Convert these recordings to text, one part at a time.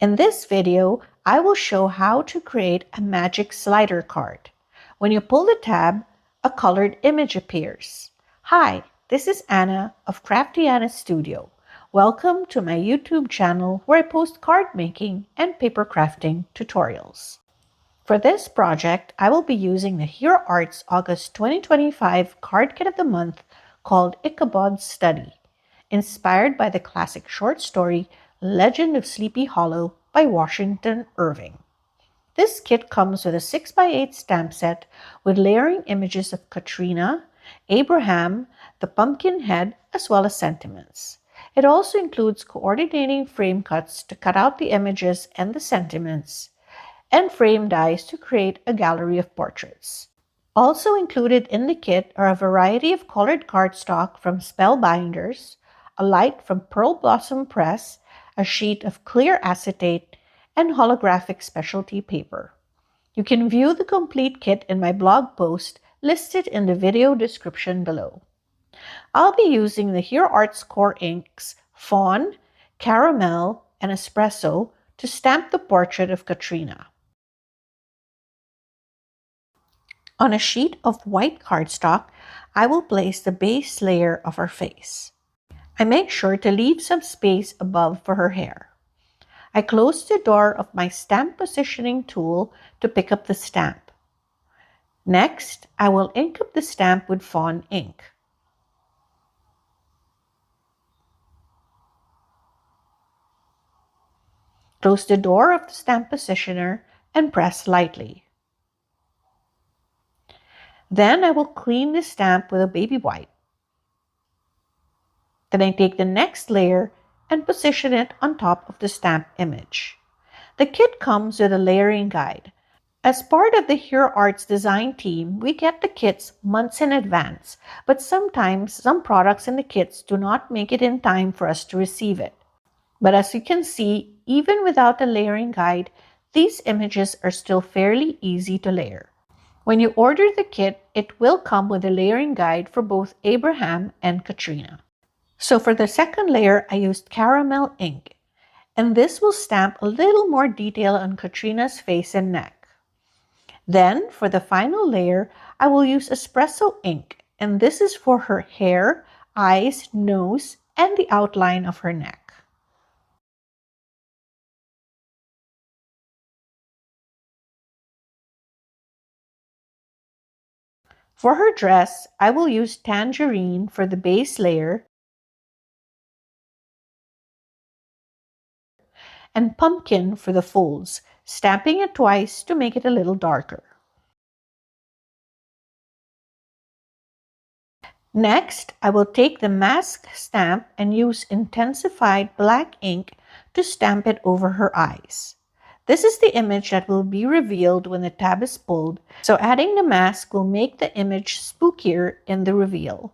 In this video, I will show how to create a magic slider card. When you pull the tab, a colored image appears. Hi, this is Anna of Crafty Anna Studio. Welcome to my YouTube channel where I post card making and paper crafting tutorials. For this project, I will be using the Here Arts August 2025 card kit of the month called Ichabod's Study, inspired by the classic short story Legend of Sleepy Hollow by Washington Irving. This kit comes with a 6x8 stamp set with layering images of Katrina, Abraham, the pumpkin head, as well as sentiments. It also includes coordinating frame cuts to cut out the images and the sentiments, and frame dies to create a gallery of portraits. Also included in the kit are a variety of colored cardstock from Spellbinders, a light from Pearl Blossom Press, a sheet of clear acetate, and holographic specialty paper. You can view the complete kit in my blog post listed in the video description below. I'll be using the Here Arts Core inks Fawn, Caramel, and Espresso to stamp the portrait of Katrina. On a sheet of white cardstock, I will place the base layer of her face. I make sure to leave some space above for her hair. I close the door of my stamp positioning tool to pick up the stamp. Next, I will ink up the stamp with Fawn ink. Close the door of the stamp positioner and press lightly. Then I will clean the stamp with a baby wipe. Then I take the next layer and position it on top of the stamp image. The kit comes with a layering guide. As part of the Here Arts design team, we get the kits months in advance, but sometimes some products in the kits do not make it in time for us to receive it. But as you can see, even without a layering guide, these images are still fairly easy to layer. When you order the kit, it will come with a layering guide for both Abraham and Katrina. So for the second layer, I used caramel ink, and this will stamp a little more detail on Katrina's face and neck. Then for the final layer, I will use espresso ink, and this is for her hair, eyes, nose, and the outline of her neck. For her dress, I will use tangerine for the base layer and pumpkin for the folds, stamping it twice to make it a little darker. Next, I will take the mask stamp and use intensified black ink to stamp it over her eyes. This is the image that will be revealed when the tab is pulled, so adding the mask will make the image spookier in the reveal.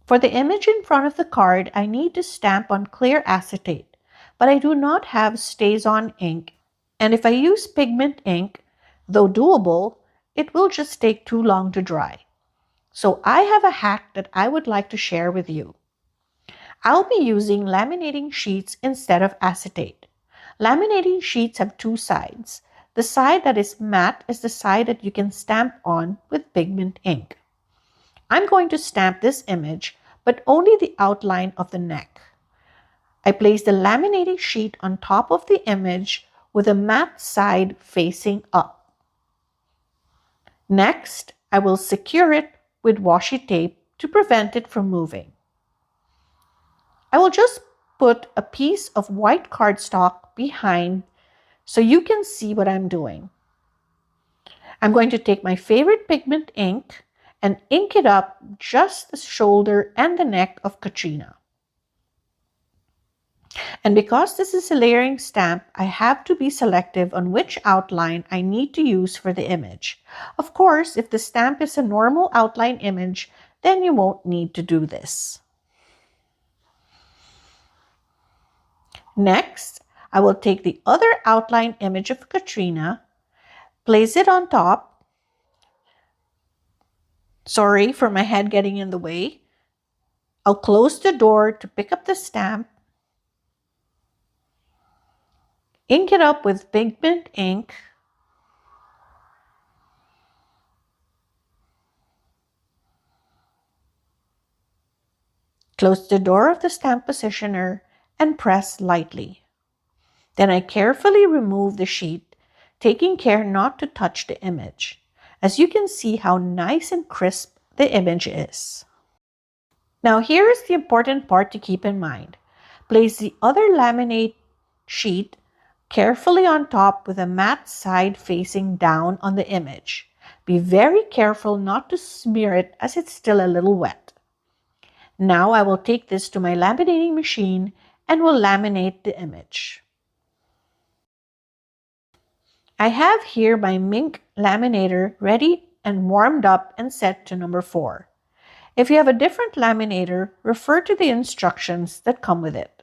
For the image in front of the card, I need to stamp on clear acetate, but I do not have StazOn ink, and if I use pigment ink, though doable, it will just take too long to dry. So I have a hack that I would like to share with you. I'll be using laminating sheets instead of acetate. Laminating sheets have two sides. The side that is matte is the side that you can stamp on with pigment ink. I'm going to stamp this image, but only the outline of the neck. I place the laminating sheet on top of the image with the matte side facing up. Next, I will secure it with washi tape to prevent it from moving. I will just put a piece of white cardstock behind so you can see what I'm doing. I'm going to take my favorite pigment ink and ink it up just the shoulder and the neck of Katrina. And because this is a layering stamp, I have to be selective on which outline I need to use for the image. Of course, if the stamp is a normal outline image, then you won't need to do this. Next, I will take the other outline image of Katrina, place it on top. Sorry for my head getting in the way. I'll close the door to pick up the stamp, ink it up with pigment ink, close the door of the stamp positioner, and press lightly. Then I carefully remove the sheet, taking care not to touch the image. As you can see how nice and crisp the image is. Now here is the important part to keep in mind. Place the other laminate sheet carefully on top with a matte side facing down on the image. Be very careful not to smear it as it's still a little wet. Now I will take this to my laminating machine and will laminate the image. I have here my Mink laminator ready and warmed up and set to number 4. If you have a different laminator, refer to the instructions that come with it.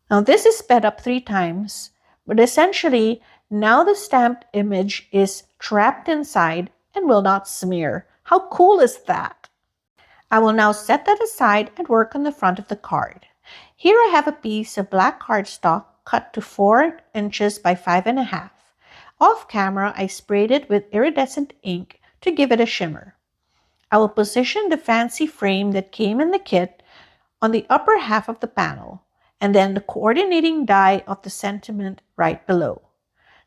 Now this is sped up 3 times, but essentially now the stamped image is trapped inside and will not smear. How cool is that? I will now set that aside and work on the front of the card. Here I have a piece of black cardstock cut to 4 inches by 5.5. Off camera, I sprayed it with iridescent ink to give it a shimmer. I will position the fancy frame that came in the kit on the upper half of the panel, and then the coordinating die of the sentiment right below.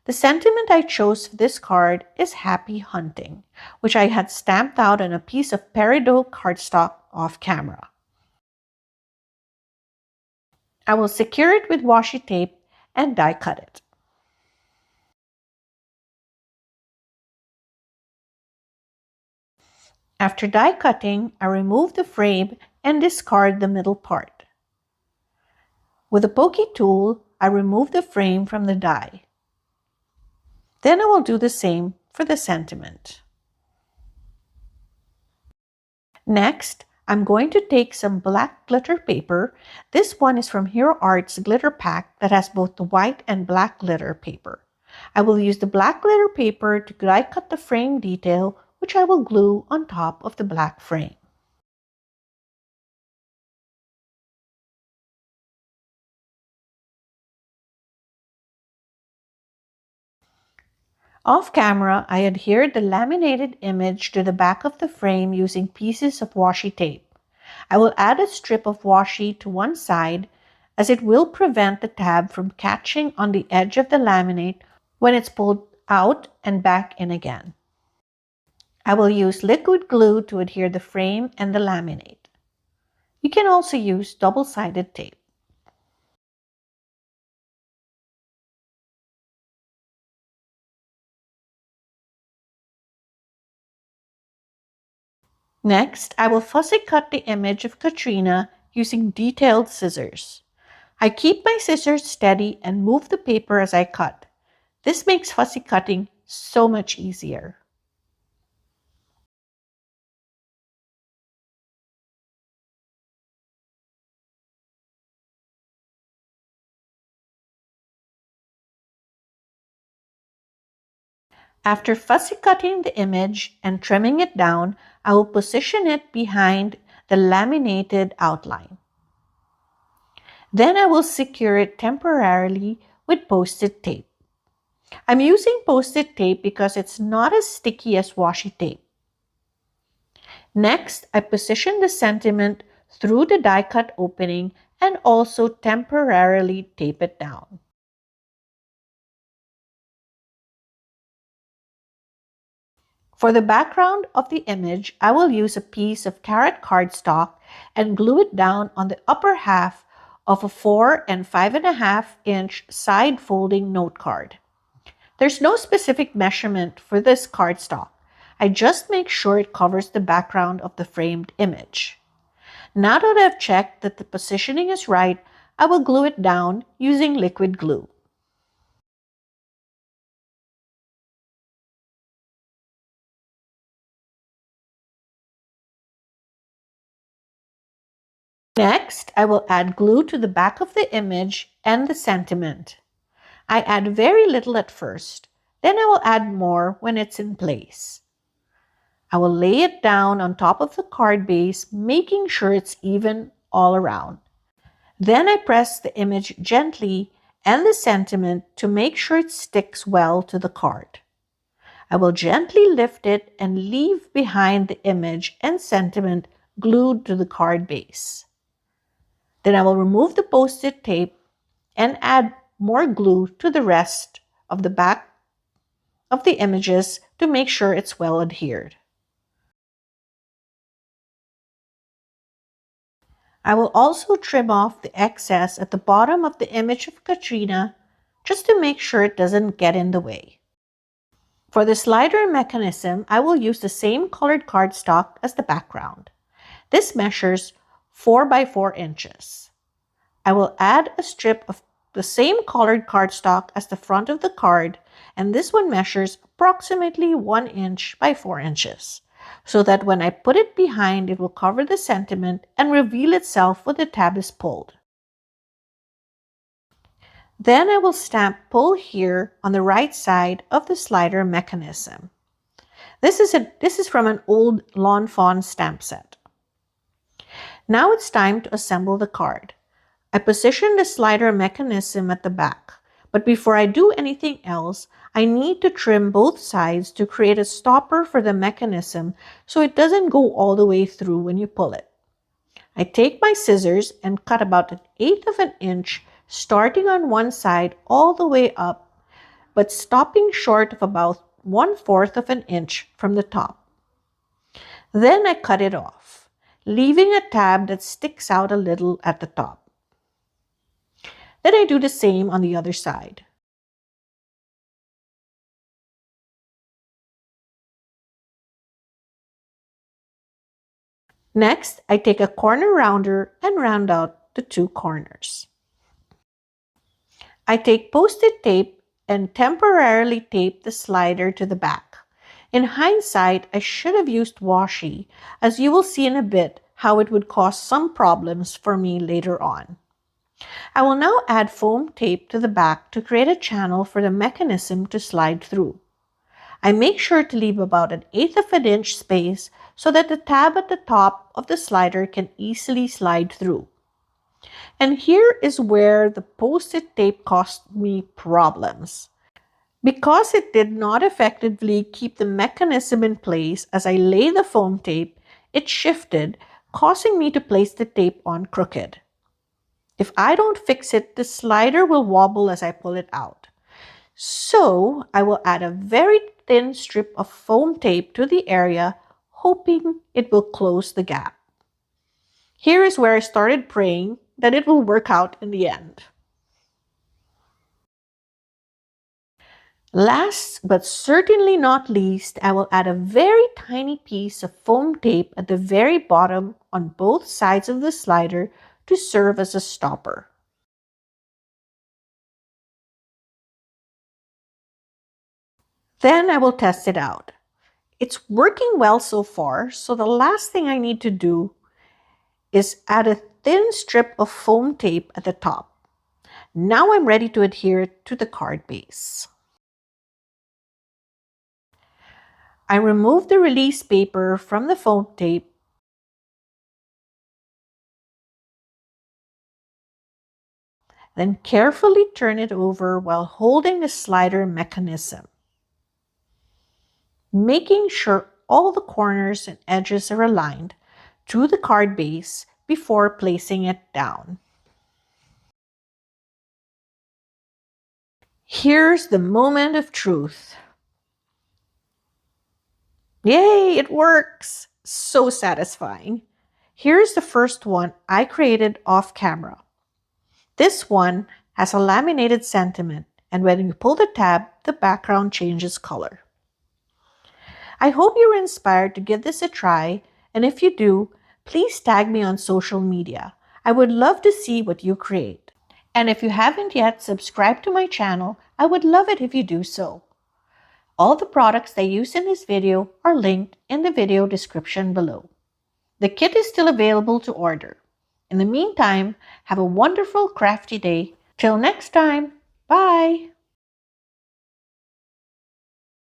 The sentiment I chose for this card is Happy Hunting, which I had stamped out on a piece of peridot cardstock off camera. I will secure it with washi tape and die cut it. After die cutting, I remove the frame and discard the middle part. With a pokey tool, I remove the frame from the die. Then I will do the same for the sentiment. Next, I'm going to take some black glitter paper. This one is from Hero Arts glitter pack that has both the white and black glitter paper. I will use the black glitter paper to die cut the frame detail, which I will glue on top of the black frame. Off camera, I adhered the laminated image to the back of the frame using pieces of washi tape. I will add a strip of washi to one side as it will prevent the tab from catching on the edge of the laminate when it's pulled out and back in again. I will use liquid glue to adhere the frame and the laminate. You can also use double-sided tape. Next, I will fussy cut the image of Katrina using detailed scissors. I keep my scissors steady and move the paper as I cut. This makes fussy cutting so much easier. After fussy cutting the image and trimming it down, I will position it behind the laminated outline. Then I will secure it temporarily with post-it tape. I'm using post-it tape because it's not as sticky as washi tape. Next, I position the sentiment through the die cut opening and also temporarily tape it down. For the background of the image, I will use a piece of carrot cardstock and glue it down on the upper half of a 4 and 5.5 inch side folding note card. There's no specific measurement for this cardstock. I just make sure it covers the background of the framed image. Now that I've checked that the positioning is right, I will glue it down using liquid glue. Next, I will add glue to the back of the image and the sentiment. I add very little at first, then I will add more when it's in place. I will lay it down on top of the card base, making sure it's even all around. Then I press the image gently and the sentiment to make sure it sticks well to the card. I will gently lift it and leave behind the image and sentiment glued to the card base. Then I will remove the post-it tape and add more glue to the rest of the back of the images to make sure it's well adhered. I will also trim off the excess at the bottom of the image of Katrina just to make sure it doesn't get in the way. For the slider mechanism, I will use the same colored cardstock as the background. This measures 4 by 4 inches. I will add a strip of the same colored cardstock as the front of the card, and this one measures approximately 1 inch by 4 inches, so that when I put it behind, it will cover the sentiment and reveal itself when the tab is pulled. Then I will stamp Pull Here on the right side of the slider mechanism. This is from an old Lawn Fawn stamp set. Now it's time to assemble the card. I position the slider mechanism at the back, but before I do anything else, I need to trim both sides to create a stopper for the mechanism so it doesn't go all the way through when you pull it. I take my scissors and cut about 1/8 of an inch, starting on one side all the way up, but stopping short of about 1/4 of an inch from the top. Then I cut it off, leaving a tab that sticks out a little at the top. Then I do the same on the other side. Next, I take a corner rounder and round out the 2 corners. I take post-it tape and temporarily tape the slider to the back. In hindsight, I should have used washi, as you will see in a bit how it would cause some problems for me later on. I will now add foam tape to the back to create a channel for the mechanism to slide through. I make sure to leave about 1/8 of an inch space so that the tab at the top of the slider can easily slide through. And here is where the post-it tape caused me problems. Because it did not effectively keep the mechanism in place as I lay the foam tape, it shifted, causing me to place the tape on crooked. If I don't fix it, the slider will wobble as I pull it out. So I will add a very thin strip of foam tape to the area, hoping it will close the gap. Here is where I started praying that it will work out in the end. Last but certainly not least, I will add a very tiny piece of foam tape at the very bottom on both sides of the slider to serve as a stopper. Then I will test it out. It's working well so far, so the last thing I need to do is add a thin strip of foam tape at the top. Now I'm ready to adhere it to the card base. I remove the release paper from the foam tape then carefully turn it over while holding the slider mechanism, making sure all the corners and edges are aligned to the card base before placing it down. Here's the moment of truth. Yay, it works! So satisfying. Here's the first one I created off camera. This one has a laminated sentiment, and when you pull the tab, the background changes color. I hope you're inspired to give this a try, and if you do, please tag me on social media. I would love to see what you create. And if you haven't yet subscribed to my channel, I would love it if you do so. All the products I use in this video are linked in the video description below. The kit is still available to order. In the meantime, have a wonderful crafty day. Till next time, bye!